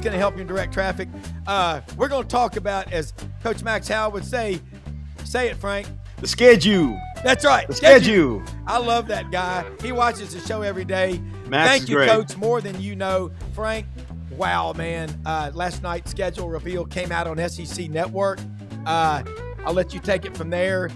going to help you direct traffic. We're going to talk about, as Coach Max Howell would say it, Frank. The schedule. That's right. The schedule. I love that guy. He watches the show every day. Max Thank is you, great. Coach, more than you know. Frank, wow, man. Last night's schedule reveal came out on SEC Network. I'll let you take it from there.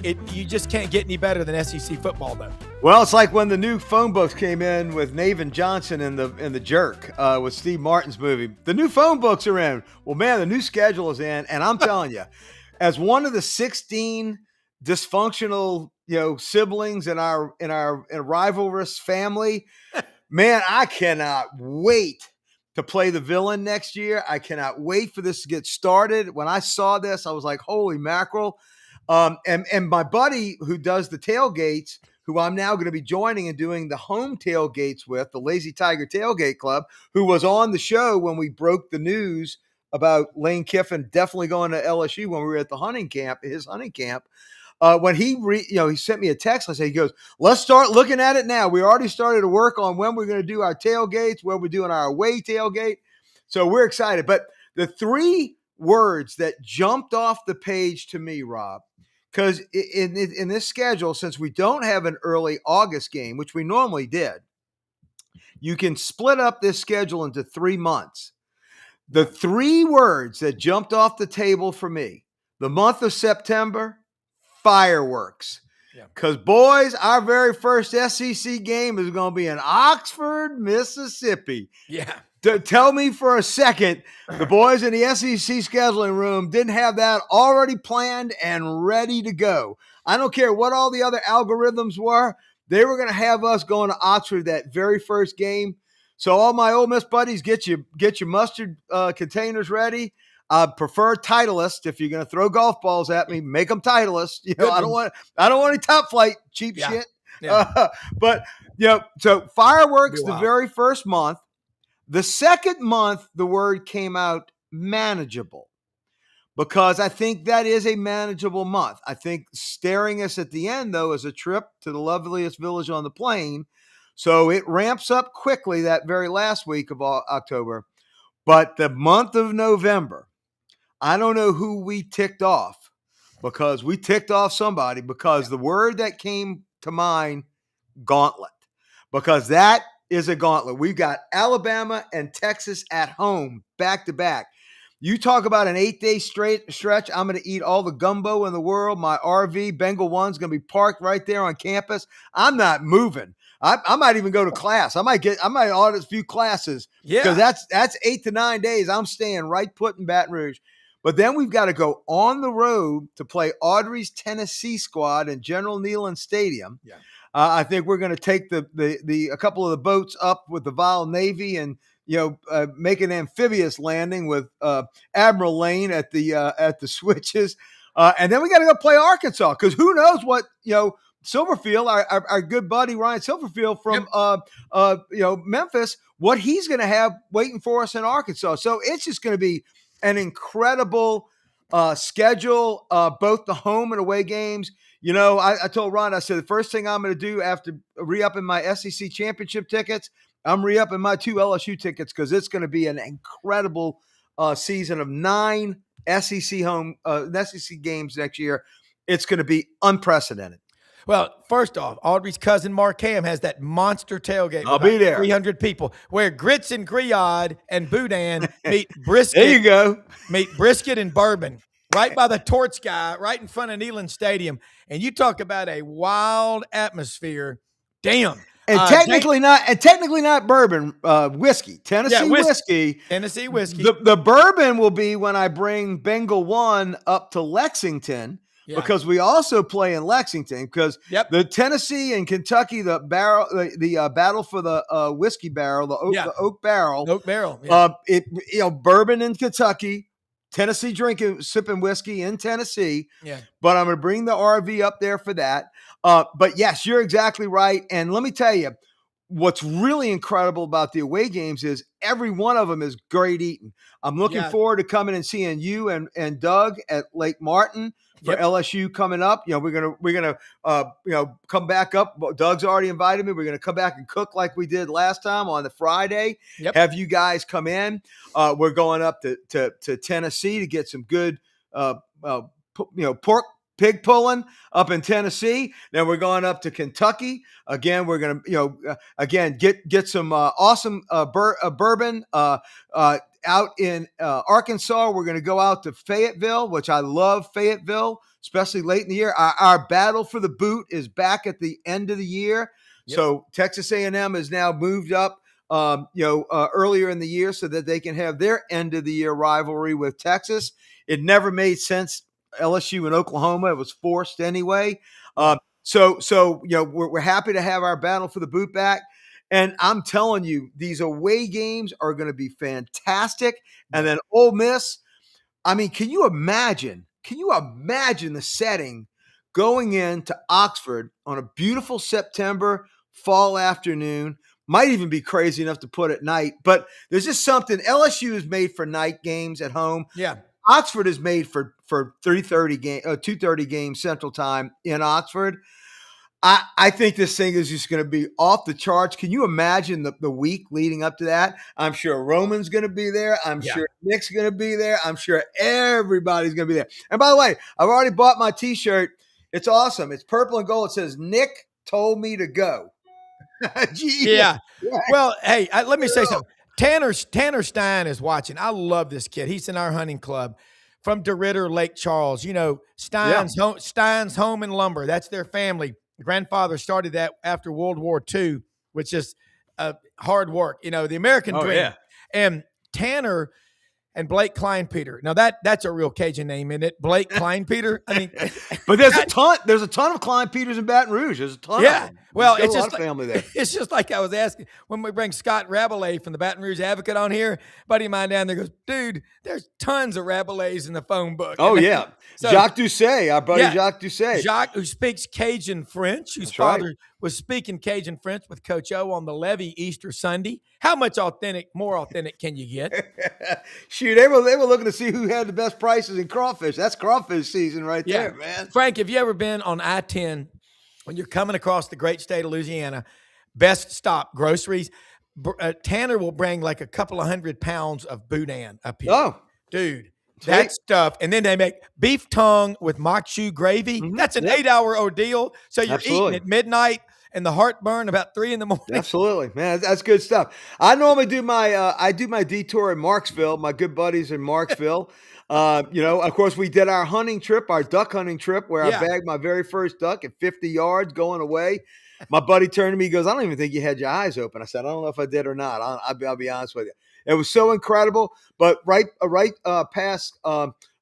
You just can't get any better than SEC football, though. Well, it's like when the new phone books came in with Navin Johnson in the Jerk with Steve Martin's movie. The new phone books are in. Well, man, the new schedule is in, and I'm telling you, as one of the 16 dysfunctional, siblings in our rivalrous family, man, I cannot wait to play the villain next year. I cannot wait for this to get started. When I saw this, I was like, holy mackerel. And my buddy who does the tailgates, who I'm now going to be joining and doing the home tailgates with, the Lazy Tiger Tailgate Club, who was on the show when we broke the news about Lane Kiffin definitely going to LSU when we were at the his hunting camp. When he sent me a text, he goes, let's start looking at it now. We already started to work on when we're going to do our tailgates, where we're doing our away tailgate. So we're excited. But the three words that jumped off the page to me, Rob, because in this schedule, since we don't have an early August game, which we normally did, you can split up this schedule into 3 months. The three words that jumped off the table for me, the month of September, fireworks. Because, boys, our very first SEC game is going to be in Oxford, Mississippi. Yeah. Tell me for a second, the boys in the SEC scheduling room didn't have that already planned and ready to go. I don't care what all the other algorithms were. They were going to have us going to Oxford that very first game. So all my Ole Miss buddies, get your mustard containers ready. I prefer Titleist. If you're going to throw golf balls at me, make them Titleist. I don't want any Top Flight cheap shit. Yeah. So fireworks the very first month. The second month, the word came out manageable, because I think that is a manageable month. I think staring us at the end, though, is a trip to the loveliest village on the plain. So it ramps up quickly that very last week of October. But the month of November, I don't know who we ticked off, because we ticked off somebody, because the word that came to mind, gauntlet, because that is a gauntlet. We've got Alabama and Texas at home, back to back. You talk about an 8-day straight stretch. I'm going to eat all the gumbo in the world. My RV, Bengal One's going to be parked right there on campus. I'm not moving. I might even go to class. I might audit a few classes, because that's 8 to 9 days. I'm staying right put in Baton Rouge. But then we've got to go on the road to play Audrey's Tennessee squad in General Neyland Stadium. Yeah. I think we're going to take a couple of the boats up with the Vile Navy and make an amphibious landing with Admiral Lane at the switches, and then we got to go play Arkansas, because who knows what Silverfield, our good buddy Ryan Silverfield from Memphis, what he's going to have waiting for us in Arkansas. So it's just going to be an incredible schedule, both the home and away games. I told Ron, I said, the first thing I'm going to do after re-upping my SEC championship tickets, I'm re-upping my 2 LSU tickets, because it's going to be an incredible season of 9 SEC games next year. It's going to be unprecedented. Well, first off, Audrey's cousin Marquee has that monster tailgate. I'll be there. 300 people, where grits and grillade and boudin meet brisket. There you go. Meet brisket and bourbon. Right by the Torch Guy, right in front of Neyland Stadium. And you talk about a wild atmosphere. Damn. And technically not bourbon, whiskey. Tennessee whiskey. Tennessee whiskey. The bourbon will be when I bring Bengal One up to Lexington, because we also play in Lexington, because the Tennessee and Kentucky, the battle for the whiskey barrel, the oak barrel. Oak barrel. Yeah. Bourbon in Kentucky. Tennessee sipping whiskey in Tennessee. Yeah. But I'm going to bring the RV up there for that. But yes, you're exactly right. And let me tell you, what's really incredible about the away games is every one of them is great eating. I'm looking forward to coming and seeing you and Doug at Lake Martin for LSU coming up. You know, we're gonna come back up. Doug's already invited me. We're gonna come back and cook like we did last time on the Friday. Have you guys come in? We're going up to Tennessee to get some good pork pig pulling up in Tennessee. Then we're going up to Kentucky. Again, we're going to, get some awesome bourbon out in Arkansas. We're going to go out to Fayetteville, which I love Fayetteville, especially late in the year. Our battle for the boot is back at the end of the year. So Texas A&M has now moved up, earlier in the year so that they can have their end of the year rivalry with Texas. It never made sense. LSU and Oklahoma, it was forced anyway. So we're happy to have our battle for the boot back. And I'm telling you, these away games are going to be fantastic. And then Ole Miss, I mean, can you imagine the setting going into Oxford on a beautiful September fall afternoon? Might even be crazy enough to put at night, but there's just something. LSU is made for night games at home. Yeah. Oxford is made for 2:30 games Central Time in Oxford. I think this thing is just going to be off the charts. Can you imagine the week leading up to that? I'm sure Roman's going to be there. I'm sure Nick's going to be there. I'm sure everybody's going to be there. And by the way, I've already bought my T-shirt. It's awesome. It's purple and gold. It says, "Nick told me to go." Yeah. Well, hey, let me say something. Tanner Stein is watching. I love this kid. He's in our hunting club from DeRidder, Lake Charles. You know, Stein's Home and Lumber. That's their family. Grandfather started that after World War II, which is hard work. You know, the American dream. Yeah. And Tanner and Blake Kleinpeter. Now that's a real Cajun name, isn't it? Blake Kleinpeter. I mean, but there's a ton of Kleinpeters in Baton Rouge. There's a ton. Yeah. Of them. Well, it's just like, family there. It's just like I was asking when we bring Scott Rabelais from the Baton Rouge Advocate on here. Buddy of mine down there goes, dude, there's tons of Rabelais in the phone book. Oh yeah. So, Jacques Doucet, our buddy Jacques Doucet. Jacques, who speaks Cajun French, whose father was speaking Cajun French with Coach O on the levee Easter Sunday. How much more authentic can you get? Shoot, they were looking to see who had the best prices in crawfish. That's crawfish season right there, man. Frank, have you ever been on I-10 when you're coming across the great state of Louisiana? Best stop, groceries. Tanner will bring like a couple of 100 pounds of boudin up here. Oh, dude. That stuff, and then they make beef tongue with mock shoe gravy. Mm-hmm. That's an 8-hour ordeal. So you're eating at midnight and the heartburn about 3 in the morning. Absolutely, man. That's good stuff. I normally do my detour in Marksville. My good buddies in Marksville. Of course, we did our hunting trip, our duck hunting trip, where I bagged my very first duck at 50 yards going away. My buddy turned to me, he goes, "I don't even think you had your eyes open." I said, "I don't know if I did or not. I'll be honest with you." It was so incredible, but right past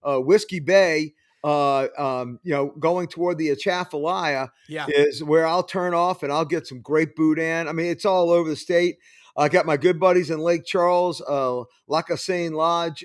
Whiskey Bay, going toward the Atchafalaya is where I'll turn off and I'll get some great boudin. I mean, it's all over the state. I got my good buddies in Lake Charles, Lacassane Lodge.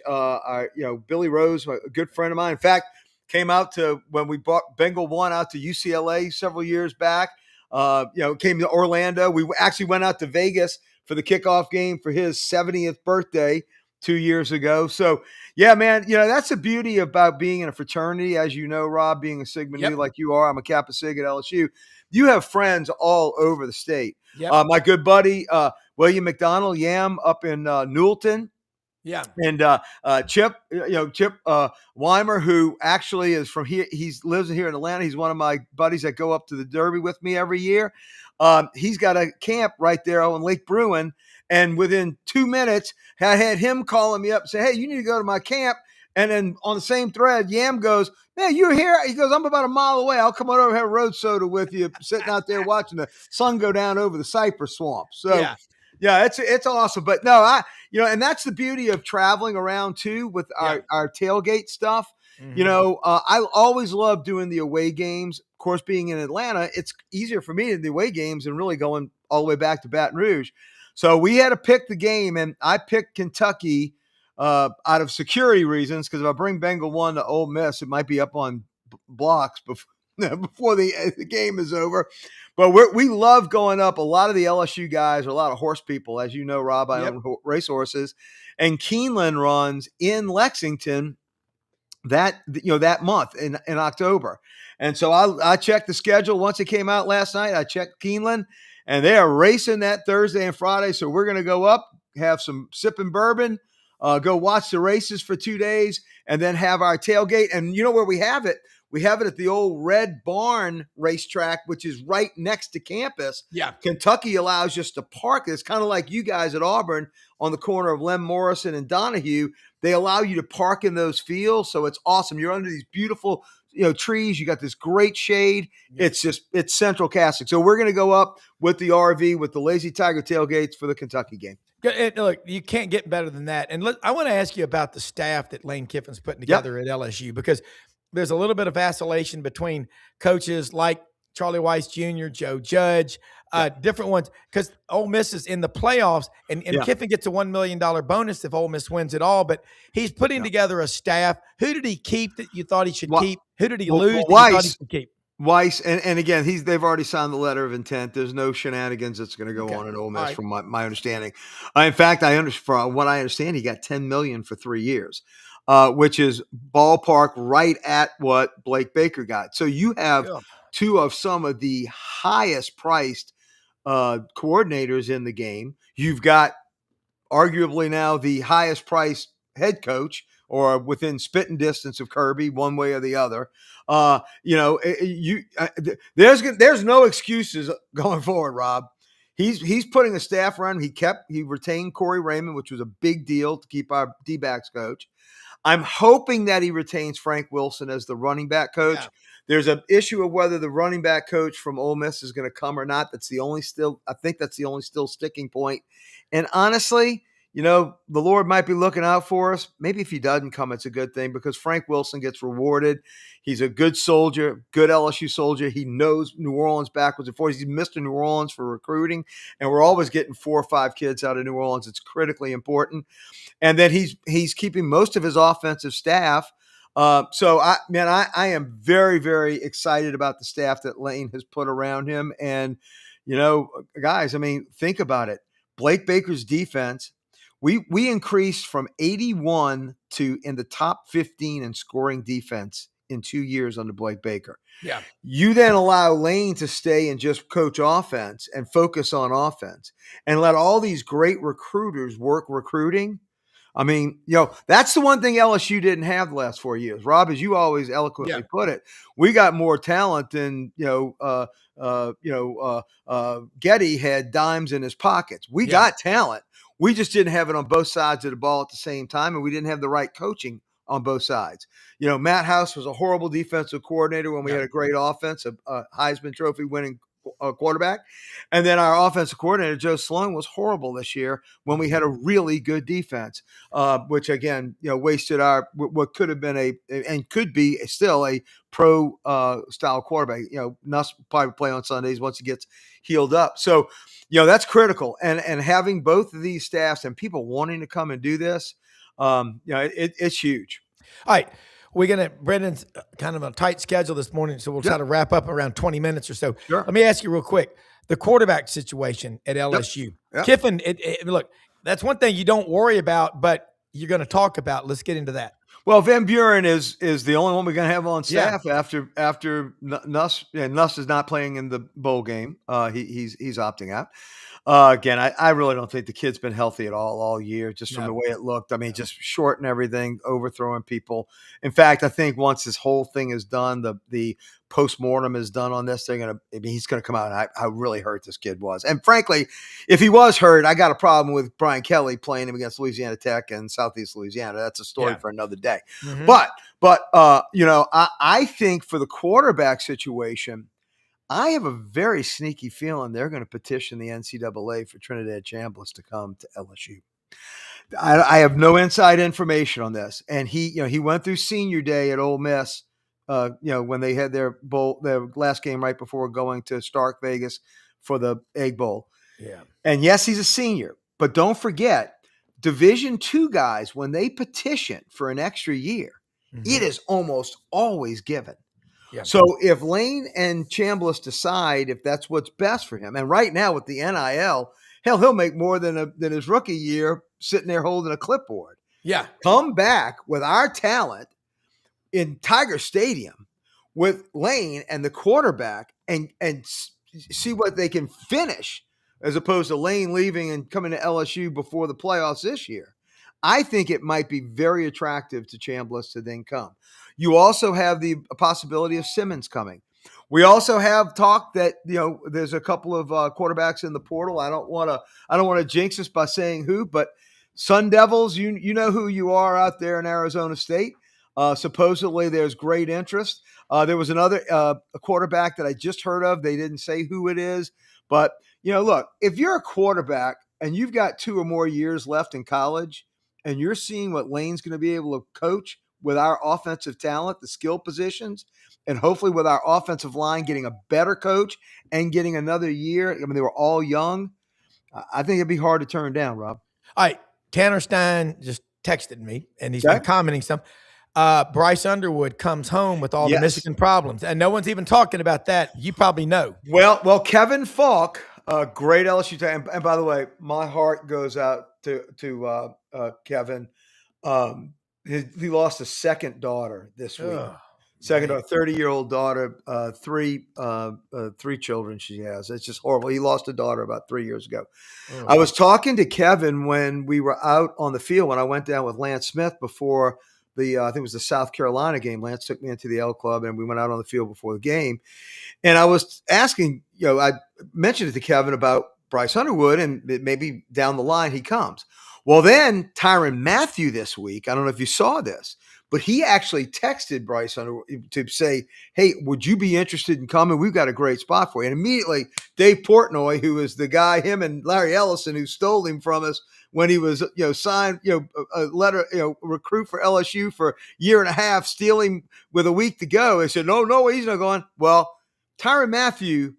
Billy Rose, a good friend of mine. In fact, came out to when we brought Bengal One out to UCLA several years back. Came to Orlando. We actually went out to Vegas for the kickoff game for his 70th birthday 2 years ago. So, yeah, man, that's the beauty about being in a fraternity. As you know, Rob, being a Sigma Nu like you are, I'm a Kappa Sig at LSU. You have friends all over the state. Yep. My good buddy, William McDonald, Yam, up in Newellton. Yeah. And Chip Weimer, who actually is from here. He lives here in Atlanta. He's one of my buddies that go up to the Derby with me every year. He's got a camp right there on Lake Browne. And within 2 minutes, I had him calling me up and say, "Hey, you need to go to my camp." And then on the same thread, Yam goes, "Man, you're here?" He goes, "I'm about a mile away. I'll come on over and have a road soda with you, sitting out there watching the sun go down over the cypress swamp." So, yeah, it's awesome. But no, and that's the beauty of traveling around too with our tailgate stuff. Mm-hmm. I always love doing the away games. Of course, being in Atlanta, it's easier for me to do the away games than really going all the way back to Baton Rouge. So we had to pick the game, and I picked Kentucky out of security reasons, because if I bring Bengal One to Ole Miss, it might be up on blocks before the game is over. But we love going up. A lot of the LSU guys are a lot of horse people. As you know, Rob, I Yep. own racehorses. And Keeneland runs in Lexington that month in October. And so I checked the schedule once it came out last night. I checked Keeneland, and they are racing that Thursday and Friday. So we're going to go up, have some sipping bourbon, go watch the races for 2 days, and then have our tailgate. And you know where we have it? We have it at the old Red Barn racetrack, which is right next to campus. Yeah. Kentucky allows us to park. It's kind of like you guys at Auburn on the corner of Lem Morrison and Donahue. They allow you to park in those fields. So it's awesome. You're under these beautiful, trees. You got this great shade. Yep. It's Central Casting. So we're going to go up with the RV with the Lazy Tiger tailgates for the Kentucky game. Look, you can't get better than that. And I want to ask you about the staff that Lane Kiffin's putting together at LSU, because there's a little bit of vacillation between coaches like Charlie Weiss Jr., Joe Judge, different ones, because Ole Miss is in the playoffs, and Kiffin gets a $1 million bonus if Ole Miss wins it all. But he's putting together a staff. Who did he keep that you thought he should keep? Who did he lose that you thought he should keep? Weiss, and again, they've already signed the letter of intent. There's no shenanigans that's going to go on in Ole Miss, from my understanding. In fact, from what I understand, he got $10 million for 3 years, which is ballpark right at what Blake Baker got. So you have two of some of the highest priced coordinators in the game. You've got arguably now the highest priced head coach, or within spitting distance of Kirby, one way or the other. There's no excuses going forward, Rob. He's putting a staff around. He retained Corey Raymond, which was a big deal to keep our D-backs coach. I'm hoping that he retains Frank Wilson as the running back coach. Yeah. There's an issue of whether the running back coach from Ole Miss is going to come or not. I think that's the only still sticking point. And honestly, the Lord might be looking out for us. Maybe if he doesn't come, it's a good thing, because Frank Wilson gets rewarded. He's a good soldier, good LSU soldier. He knows New Orleans backwards and forwards. He's Mr. New Orleans for recruiting, and we're always getting 4 or 5 kids out of New Orleans. It's critically important. And then he's keeping most of his offensive staff. So I am very, very excited about the staff that Lane has put around him. And, guys, think about it. Blake Baker's defense, we increased from 81 to in the top 15 in scoring defense in 2 years under Blake Baker. Yeah. You then allow Lane to stay and just coach offense and focus on offense and let all these great recruiters work recruiting. That's the one thing LSU didn't have the last 4 years. Rob, as you always eloquently put it, we got more talent than, Getty had dimes in his pockets. We got talent. We just didn't have it on both sides of the ball at the same time, and we didn't have the right coaching on both sides. Matt House was a horrible defensive coordinator when we had a great offense, a Heisman Trophy winning quarterback. And then our offensive coordinator, Joe Sloan, was horrible this year when we had a really good defense, which again, wasted what could have been and could be still a pro style quarterback. Nuss probably play on Sundays once he gets healed up. So, that's critical. And having both of these staffs and people wanting to come and do this, it's huge. All right. Brendan's kind of a tight schedule this morning, so we'll try to wrap up around 20 minutes or so. Sure. Let me ask you real quick. The quarterback situation at LSU. Yep. Kiffin, look, that's one thing you don't worry about, but you're going to talk about. Let's get into that. Well, Van Buren is the only one we're going to have on staff after Nuss. Yeah, Nuss is not playing in the bowl game. He's opting out. Again, I really don't think the kid's been healthy at all year, just from the way it looked. Just short and everything, overthrowing people. In fact, I think once this whole thing is done, the postmortem is done on this thing, and he's going to come out and how really hurt this kid was. And frankly, if he was hurt, I got a problem with Brian Kelly playing him against Louisiana Tech and Southeast Louisiana. That's a story for another day. Mm-hmm. But I think for the quarterback situation, I have a very sneaky feeling they're going to petition the NCAA for Trinidad Chambliss to come to LSU. I have no inside information on this. And he went through senior day at Ole Miss, when they had their last game right before going to Stark Vegas for the Egg Bowl. Yeah. And yes, he's a senior, but don't forget, Division II guys, when they petition for an extra year, it is almost always given. Yeah. So if Lane and Chambliss decide if that's what's best for him, and right now with the NIL, hell, he'll make more than his rookie year sitting there holding a clipboard. Yeah. Come back with our talent in Tiger Stadium with Lane and the quarterback and see what they can finish as opposed to Lane leaving and coming to LSU before the playoffs this year. I think it might be very attractive to Chambliss to then come. You also have the possibility of Simmons coming. We also have talk that there's a couple of quarterbacks in the portal. I don't want to jinx us by saying who, but Sun Devils, you know who you are out there in Arizona State. Supposedly there's great interest. There was another a quarterback that I just heard of. They didn't say who it is, but look, if you're a quarterback and you've got 2 or more years left in college, and you're seeing what Lane's going to be able to coach with our offensive talent, the skill positions, and hopefully with our offensive line getting a better coach and getting another year. I mean, they were all young. I think it'd be hard to turn down, Rob. All right. Tanner Stein just texted me, and he's been commenting some. Bryce Underwood comes home with all the Michigan problems, and no one's even talking about that. You probably know. Well, Kevin Falk, a great LSU team, and by the way, my heart goes out to Kevin. He lost a second daughter this week. Second daughter, 30-year-old daughter, three children she has. It's just horrible. He lost a daughter about 3 years ago. I was talking to Kevin when we were out on the field when I went down with Lance Smith before the I think it was the South Carolina game. Lance took me into the L Club and we went out on the field before the game. And I was asking, I mentioned it to Kevin about Bryce Underwood and maybe down the line he comes. Well, then Tyrann Mathieu this week, I don't know if you saw this, but he actually texted Bryce Underwood to say, hey, would you be interested in coming? We've got a great spot for you. And immediately Dave Portnoy, who is the guy, him and Larry Ellison, who stole him from us when he was, signed, a letter, recruit for LSU for a year and a half, steal him with a week to go. They said, no, he's not going. Well, Tyrann Mathieu,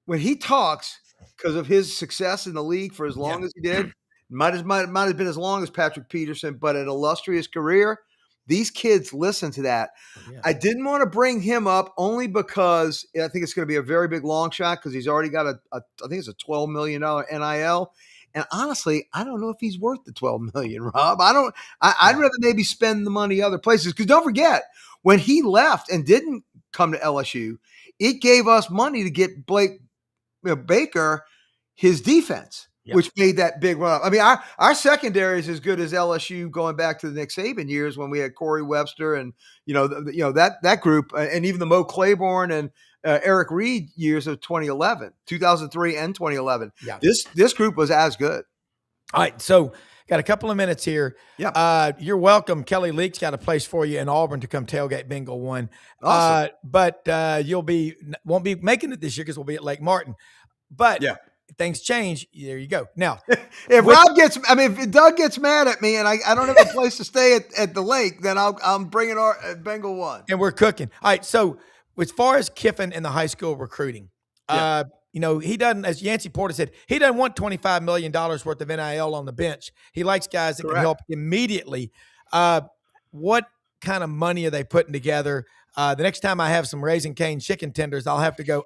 when he talks, because of his success in the league for as long as he did, might have been as long as Patrick Peterson, but an illustrious career. These kids listen to that. Yeah. I didn't want to bring him up only because I think it's going to be a very big long shot because he's already got I think it's a $12 million NIL. And honestly, I don't know if he's worth the $12 million, Rob. I'd rather maybe spend the money other places. Because don't forget, when he left and didn't come to LSU, it gave us money to get Blake Baker his defense. Yep. Which made that big run up. I mean, our secondary is as good as LSU going back to the Nick Saban years when we had Corey Webster and that group, and even the Mo Claiborne and Eric Reed years of 2003 and 2011. Yeah. This group was as good. All right, so got a couple of minutes here. Yeah, you're welcome. Kelly Leak's got a place for you in Auburn to come tailgate Bingo 1. Awesome. But won't be making it this year because we'll be at Lake Martin. But yeah. Things change. There you go. Now, if Doug gets mad at me and I don't have a place to stay at the lake, then I'm bringing our Bengal 1. And we're cooking. All right. So as far as Kiffin and the high school recruiting, he doesn't, as Yancey Porter said, he doesn't want $25 million worth of NIL on the bench. He likes guys that can help immediately. What kind of money are they putting together? The next time I have some Raising Cane chicken tenders, I'll have to go,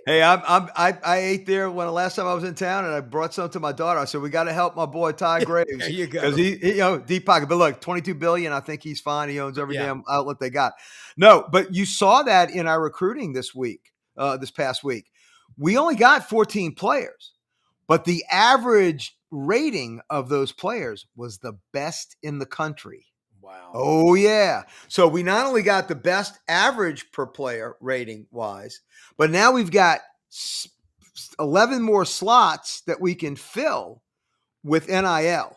Hey, I ate there when the last time I was in town, and I brought some to my daughter. I said, we got to help my boy Ty Graves. There you go. Because he deep pocket. But look, $22 billion, I think he's fine. He owns every damn outlet they got. No, but you saw that in our recruiting this past week. We only got 14 players, but the average rating of those players was the best in the country. Wow. Oh, yeah. So we not only got the best average per player rating wise, but now we've got 11 more slots that we can fill with NIL,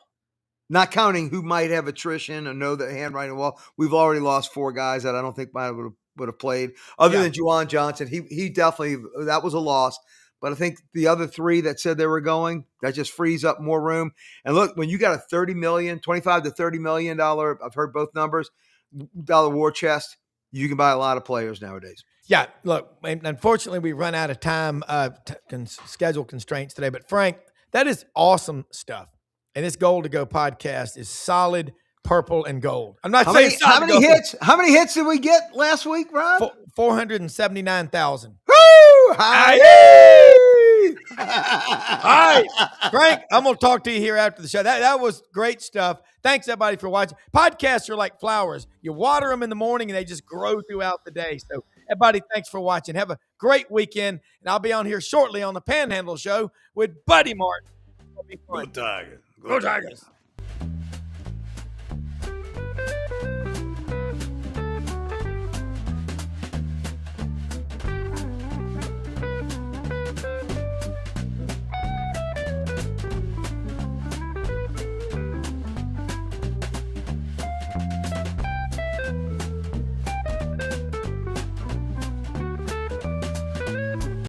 not counting who might have attrition or know the handwriting well. We've already lost 4 guys that I don't think might would have played other than Juwan Johnson. He definitely, that was a loss. But I think the other 3 that said they were going, that just frees up more room. And look, when you got a $25 to $30 million, I've heard both numbers, dollar war chest, you can buy a lot of players nowadays. Yeah, look, unfortunately, we run out of time, schedule constraints today. But Frank, that is awesome stuff. And this Goal to Go podcast is solid purple and gold. I'm not How saying many, how many hits? How many hits did we get last week, Rob? 479,000. Woo! Hi. All right, Frank, I'm going to talk to you here after the show. That was great stuff. Thanks, everybody, for watching. Podcasts are like flowers. You water them in the morning, and they just grow throughout the day. So, everybody, thanks for watching. Have a great weekend, and I'll be on here shortly on the Panhandle Show with Buddy Martin. It'll be fun. Go Tigers. Go Tigers.